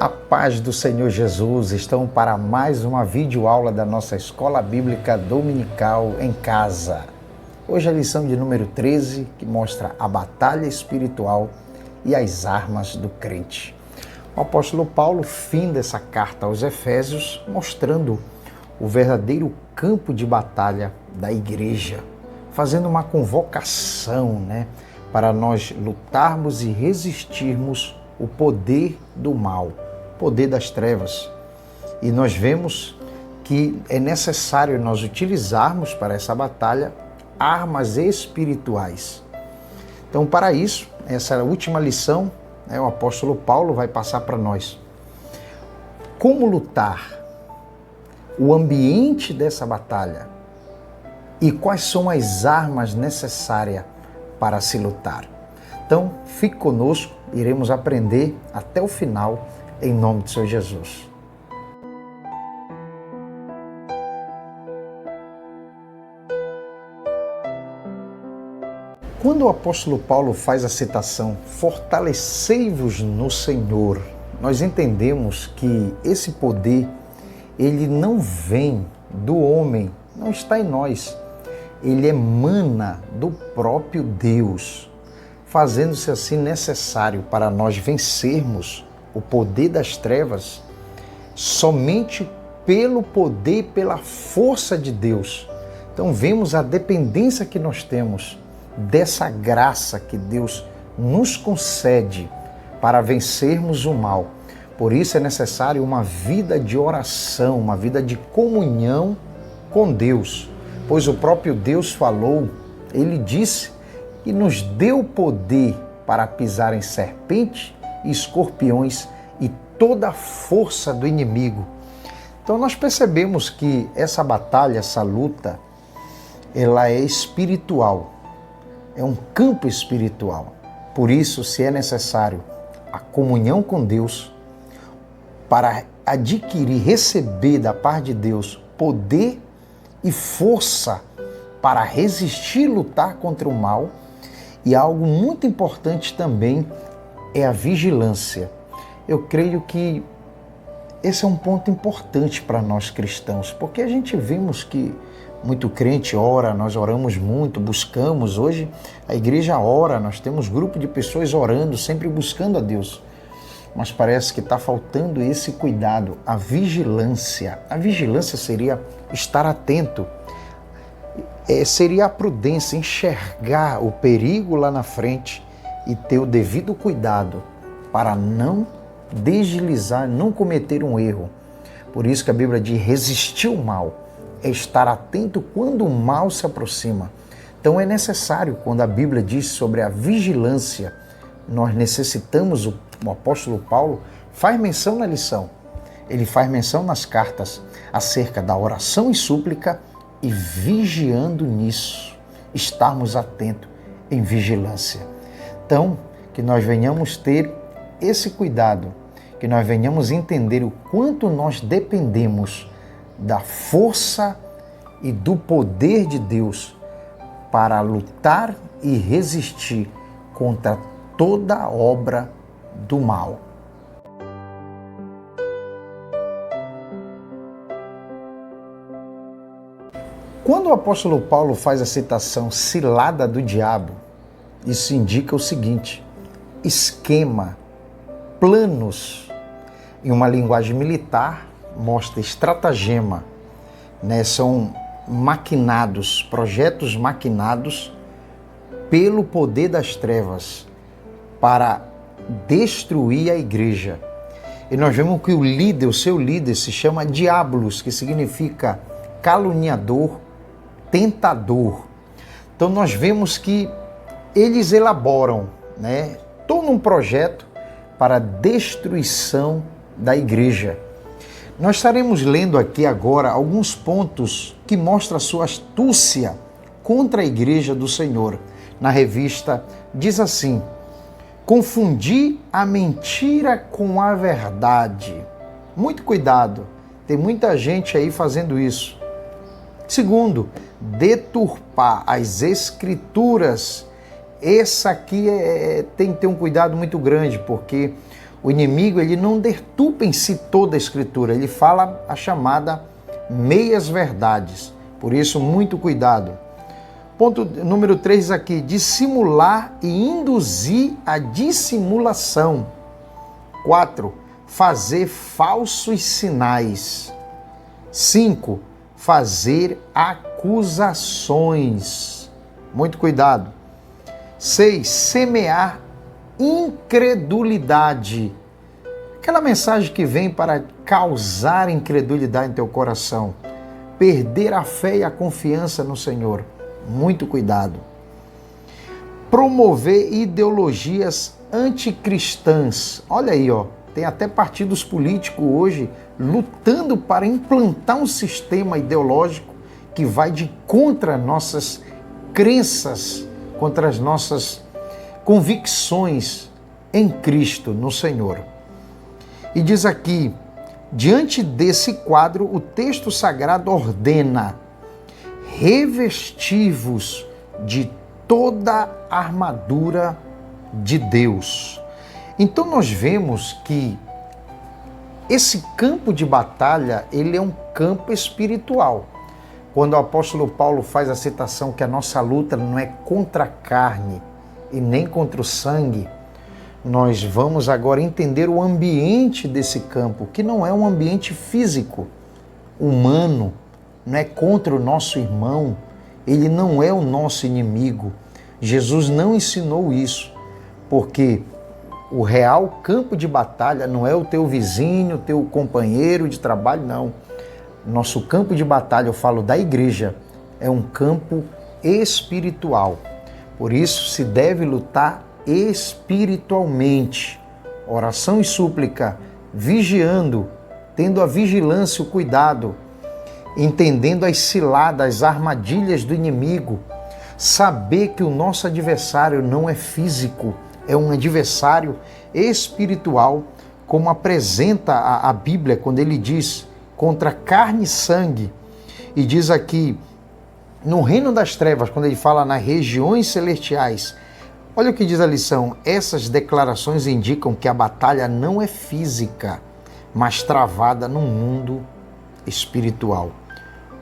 A paz do Senhor Jesus, estamos para mais uma videoaula da nossa Escola Bíblica Dominical em Casa. Hoje a lição de número 13, que mostra a batalha espiritual e as armas do crente. O apóstolo Paulo finda essa carta aos Efésios, mostrando o verdadeiro campo de batalha da igreja, fazendo uma convocação, para nós lutarmos e resistirmos o poder do mal, poder das trevas. E nós vemos que é necessário nós utilizarmos para essa batalha armas espirituais. Então, para isso, essa última lição, o apóstolo Paulo vai passar para nós. Como lutar? O ambiente dessa batalha e quais são as armas necessárias para se lutar. Então, fique conosco, iremos aprender até o final, em nome do Senhor Jesus. Quando o apóstolo Paulo faz a citação, fortalecei-vos no Senhor, nós entendemos que esse poder, ele não vem do homem, não está em nós, ele emana do próprio Deus, fazendo-se assim necessário para nós vencermos o poder das trevas somente pelo poder e pela força de Deus. Então vemos a dependência que nós temos dessa graça que Deus nos concede para vencermos o mal. Por isso é necessário uma vida de oração, uma vida de comunhão com Deus, pois o próprio Deus falou, ele disse que nos deu poder para pisar em serpentes e escorpiões e toda a força do inimigo. Então nós percebemos que essa batalha, essa luta, ela é espiritual, é um campo espiritual. Por isso, se é necessário a comunhão com Deus, para adquirir, receber da parte de Deus poder e força para resistir e lutar contra o mal. E algo muito importante também é a vigilância. Eu creio que esse é um ponto importante para nós cristãos, porque a gente vimos que muito crente ora, nós oramos muito, buscamos. Hoje a igreja ora, nós temos grupo de pessoas orando, sempre buscando a Deus. Mas parece que está faltando esse cuidado, a vigilância. A vigilância seria estar atento, seria a prudência, enxergar o perigo lá na frente e ter o devido cuidado para não deslizar, não cometer um erro. Por isso que a Bíblia diz resistir o mal, é estar atento quando o mal se aproxima. Então é necessário, quando a Bíblia diz sobre a vigilância, nós necessitamos, o apóstolo Paulo faz menção na lição, ele faz menção nas cartas acerca da oração e súplica e vigiando nisso, estarmos atentos em vigilância. Então, que nós venhamos ter esse cuidado, que nós venhamos entender o quanto nós dependemos da força e do poder de Deus para lutar e resistir contra toda obra do mal. Quando o apóstolo Paulo faz a citação cilada do diabo, isso indica o seguinte: esquema, planos. Em uma linguagem militar, mostra estratagema, são maquinados, projetos maquinados pelo poder das trevas para destruir a igreja. E nós vemos que o seu líder se chama Diabolos, que significa caluniador, tentador. Então nós vemos que eles elaboram, todo um projeto para a destruição da igreja. Nós estaremos lendo aqui agora alguns pontos que mostram a sua astúcia contra a igreja do Senhor. Na revista diz assim: confundir a mentira com a verdade. Muito cuidado, tem muita gente aí fazendo isso. Segundo, deturpar as escrituras. Essa aqui tem que ter um cuidado muito grande, porque O inimigo, ele não deturpa em si toda a Escritura, ele fala a chamada meias verdades. Por isso, muito cuidado. Ponto número 3 aqui, dissimular e induzir a dissimulação. 4, fazer falsos sinais. 5, fazer acusações. Muito cuidado. 6, semear incredulidade. Aquela mensagem que vem para causar incredulidade em teu coração. Perder a fé e a confiança no Senhor. Muito cuidado. Promover ideologias anticristãs. Olha aí, ó, tem até partidos políticos hoje lutando para implantar um sistema ideológico que vai de contra nossas crenças, contra as nossas convicções em Cristo, no Senhor. E diz aqui, diante desse quadro, o texto sagrado ordena: revestivos de toda a armadura de Deus. Então nós vemos que esse campo de batalha, ele é um campo espiritual. Quando o apóstolo Paulo faz a citação que a nossa luta não é contra a carne e nem contra o sangue, nós vamos agora entender o ambiente desse campo, que não é um ambiente físico, humano, não é contra o nosso irmão, ele não é o nosso inimigo. Jesus não ensinou isso, porque o real campo de batalha não é o teu vizinho, o teu companheiro de trabalho, não. Nosso campo de batalha, eu falo da igreja, é um campo espiritual. Por isso se deve lutar espiritualmente. Oração e súplica, vigiando, tendo a vigilância, o cuidado, entendendo as ciladas, as armadilhas do inimigo, saber que o nosso adversário não é físico, é um adversário espiritual, como apresenta a Bíblia quando ele diz contra carne e sangue, e diz aqui no reino das trevas, quando ele fala nas regiões celestiais. Olha o que diz a lição, essas declarações indicam que a batalha não é física, mas travada no mundo espiritual.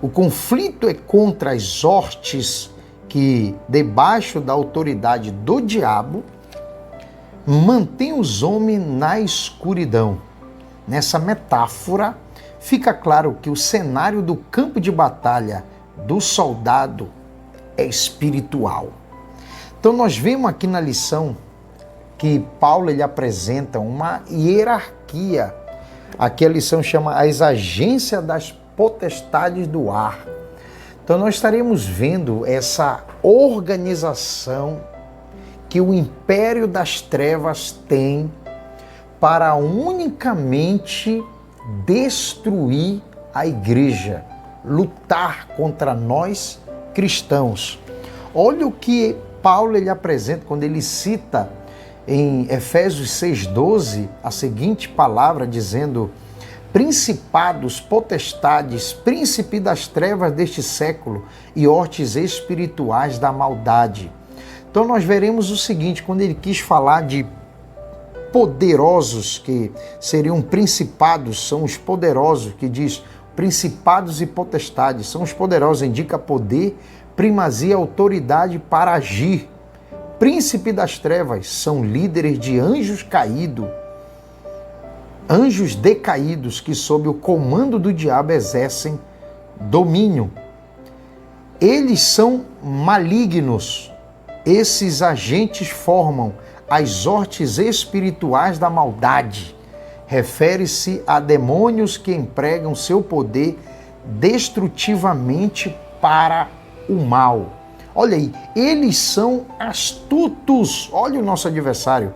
O conflito é contra as hortes que, debaixo da autoridade do diabo, mantém os homens na escuridão. Nessa metáfora, fica claro que o cenário do campo de batalha do soldado é espiritual. Então nós vemos aqui na lição que Paulo ele apresenta uma hierarquia. Aqui a lição chama as agências das potestades do ar. Então nós estaremos vendo essa organização que o império das trevas tem para unicamente destruir a igreja, lutar contra nós cristãos. Olha o que Paulo ele apresenta quando ele cita em Efésios 6,12 a seguinte palavra, dizendo: principados, potestades, príncipe das trevas deste século e hortes espirituais da maldade. Então nós veremos o seguinte, quando ele quis falar de poderosos, que seriam principados, são os poderosos, que diz principados e potestades, são os poderosos, indica poder, primazia, autoridade para agir. Príncipe das trevas são líderes de anjos caídos, anjos decaídos que sob o comando do diabo exercem domínio. Eles são malignos. Esses agentes formam as hortes espirituais da maldade. Refere-se a demônios que empregam seu poder destrutivamente para o mal. Olha aí, eles são astutos. Olha o nosso adversário.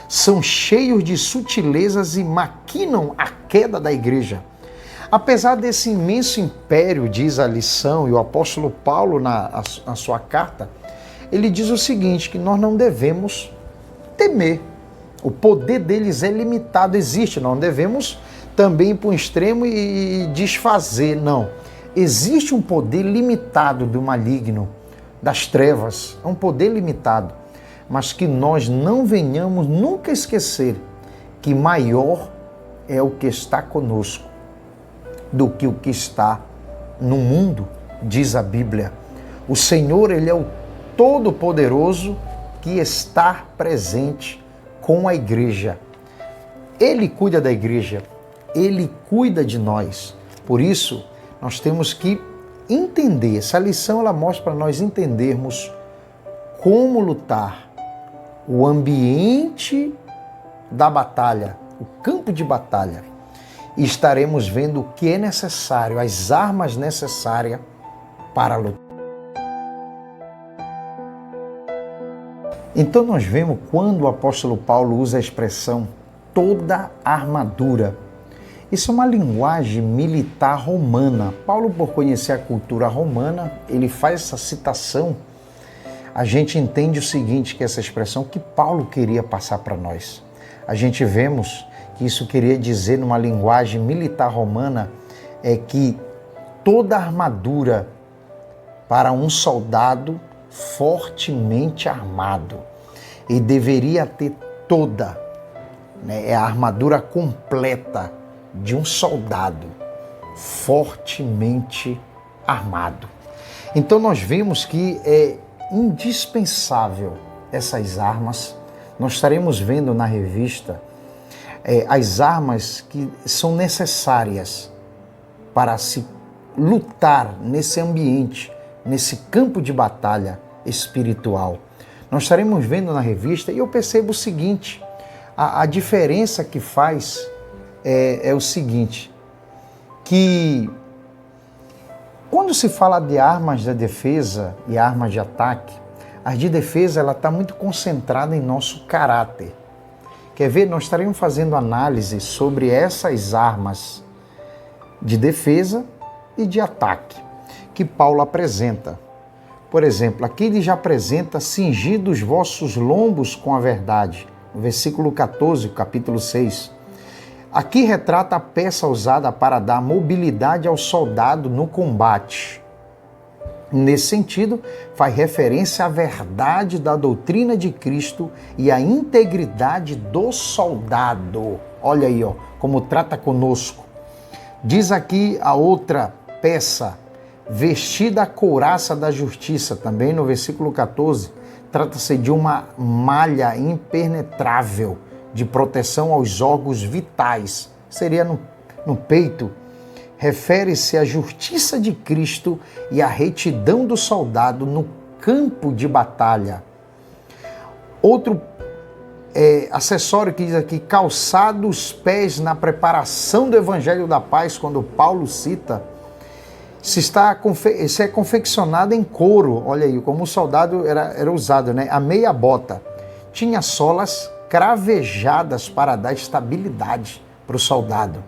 São cheios de sutilezas e maquinam a queda da igreja. Apesar desse imenso império, diz a lição, e o apóstolo Paulo na sua carta, ele diz o seguinte, que nós não devemos temer. O poder deles é limitado, existe, não devemos também ir para um extremo e desfazer, não. Existe um poder limitado do maligno, das trevas, é um poder limitado, mas que nós não venhamos nunca esquecer que maior é o que está conosco do que o que está no mundo, diz a Bíblia. O Senhor, Ele é o Todo-Poderoso que está presente com a igreja. Ele cuida da igreja, Ele cuida de nós. Por isso, nós temos que entender, essa lição ela mostra para nós entendermos como lutar, o ambiente da batalha, o campo de batalha. E estaremos vendo o que é necessário, as armas necessárias para lutar. Então nós vemos quando o apóstolo Paulo usa a expressão toda a armadura. Isso é uma linguagem militar romana. Paulo, por conhecer a cultura romana, ele faz essa citação. A gente entende o seguinte, que essa expressão que Paulo queria passar para nós. A gente vemos que isso queria dizer, numa linguagem militar romana, é que toda a armadura para um soldado fortemente armado. E deveria ter toda, é a armadura completa de um soldado fortemente armado. Então nós vemos que é indispensável essas armas. Nós estaremos vendo na revista as armas que são necessárias para se lutar nesse ambiente, nesse campo de batalha espiritual. Nós estaremos vendo na revista e eu percebo o seguinte, a diferença que faz é o seguinte, que quando se fala de armas de defesa e armas de ataque, as de defesa ela está muito concentrada em nosso caráter. Quer ver? Nós estaremos fazendo análise sobre essas armas de defesa e de ataque que Paulo apresenta. Por exemplo, aqui ele já apresenta cingido os vossos lombos com a verdade, no versículo 14, capítulo 6. Aqui retrata a peça usada para dar mobilidade ao soldado no combate. Nesse sentido, faz referência à verdade da doutrina de Cristo e à integridade do soldado. Olha aí, como trata conosco. Diz aqui a outra peça, vestida a couraça da justiça, também no versículo 14, trata-se de uma malha impenetrável de proteção aos órgãos vitais, seria no peito. Refere-se à justiça de Cristo e à retidão do soldado no campo de batalha. Outro acessório que diz aqui, calçado os pés na preparação do Evangelho da Paz, quando Paulo cita, isso é confeccionado em couro. Olha aí, como o soldado era usado, né? A meia bota tinha solas cravejadas para dar estabilidade para o soldado.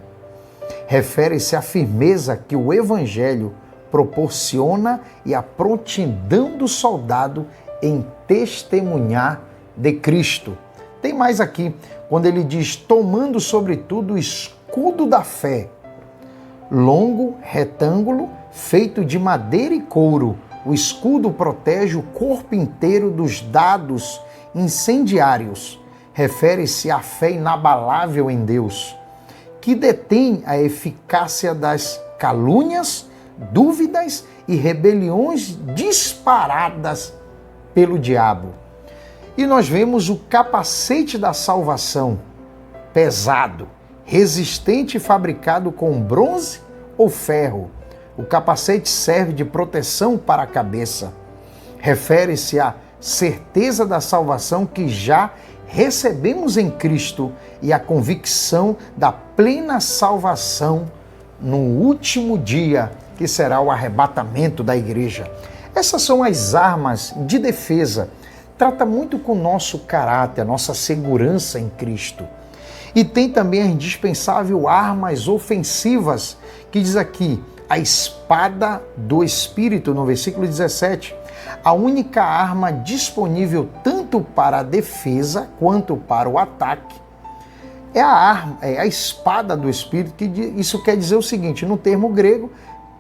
Refere-se à firmeza que o Evangelho proporciona e à prontidão do soldado em testemunhar de Cristo. Tem mais aqui, quando ele diz, tomando sobretudo o escudo da fé, longo, retângulo, feito de madeira e couro. O escudo protege o corpo inteiro dos dados incendiários. Refere-se à fé inabalável em Deus, que detém a eficácia das calúnias, dúvidas e rebeliões disparadas pelo diabo. E nós vemos o capacete da salvação, pesado, resistente e fabricado com bronze ou ferro. O capacete serve de proteção para a cabeça. Refere-se à certeza da salvação que já recebemos em Cristo e a convicção da plena salvação no último dia, que será o arrebatamento da igreja. Essas são as armas de defesa. Trata muito com o nosso caráter, a nossa segurança em Cristo. E tem também as indispensáveis armas ofensivas, que diz aqui, a espada do Espírito, no versículo 17. A única arma disponível tanto para a defesa quanto para o ataque é a espada do Espírito, que isso quer dizer o seguinte, no termo grego,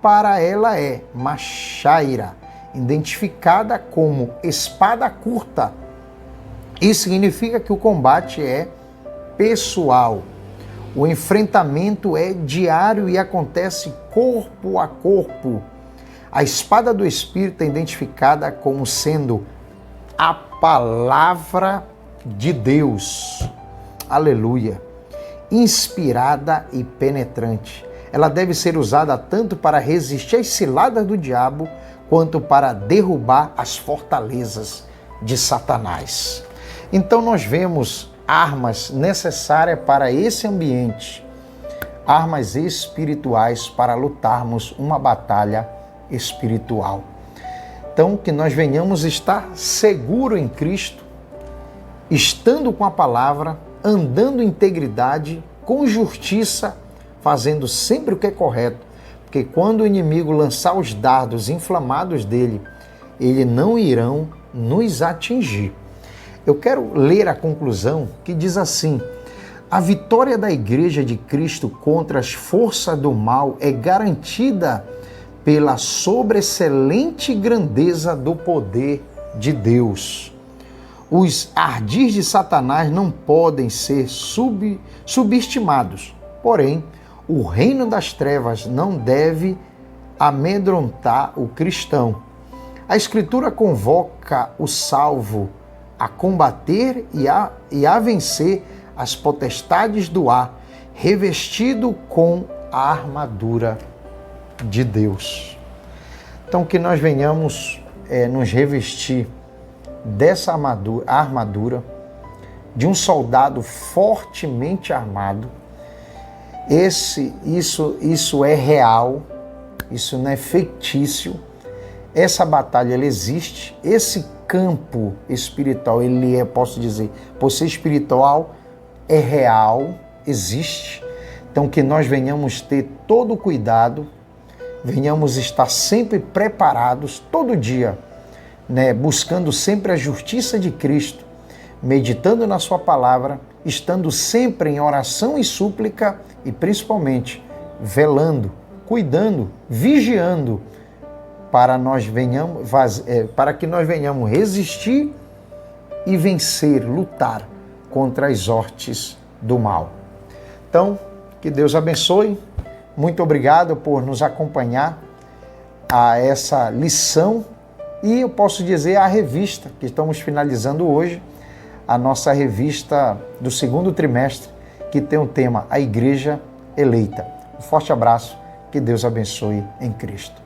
para ela é machaira, identificada como espada curta. Isso significa que o combate é pessoal. O enfrentamento é diário e acontece corpo a corpo. A espada do Espírito é identificada como sendo a palavra de Deus. Aleluia. Inspirada e penetrante. Ela deve ser usada tanto para resistir às ciladas do diabo, quanto para derrubar as fortalezas de Satanás. Então nós vemos armas necessárias para esse ambiente, armas espirituais para lutarmos uma batalha espiritual. Então que nós venhamos estar seguro em Cristo, estando com a palavra, andando em integridade, com justiça, fazendo sempre o que é correto, porque quando o inimigo lançar os dardos inflamados dele, eles não irão nos atingir. Eu quero ler a conclusão que diz assim: a vitória da Igreja de Cristo contra as forças do mal é garantida pela sobreexcelente grandeza do poder de Deus. Os ardis de Satanás não podem ser subestimados, porém, o reino das trevas não deve amedrontar o cristão. A Escritura convoca o salvo a combater e a vencer as potestades do ar, revestido com a armadura de Deus. Então, que nós venhamos nos revestir dessa armadura de um fortemente armado. Isso é real, isso não é fictício. Essa batalha ela existe, esse campo espiritual, ele é, posso dizer, por ser espiritual, é real, existe. Então que nós venhamos ter todo o cuidado, venhamos estar sempre preparados, todo dia, buscando sempre a justiça de Cristo, meditando na sua palavra, estando sempre em oração e súplica e principalmente velando, cuidando, vigiando, para que nós venhamos resistir e vencer, lutar contra as hortes do mal. Então, que Deus abençoe. Muito obrigado por nos acompanhar a essa lição e eu posso dizer a revista que estamos finalizando hoje, a nossa revista do 2º trimestre, que tem o tema A Igreja Eleita. Um forte abraço, que Deus abençoe em Cristo.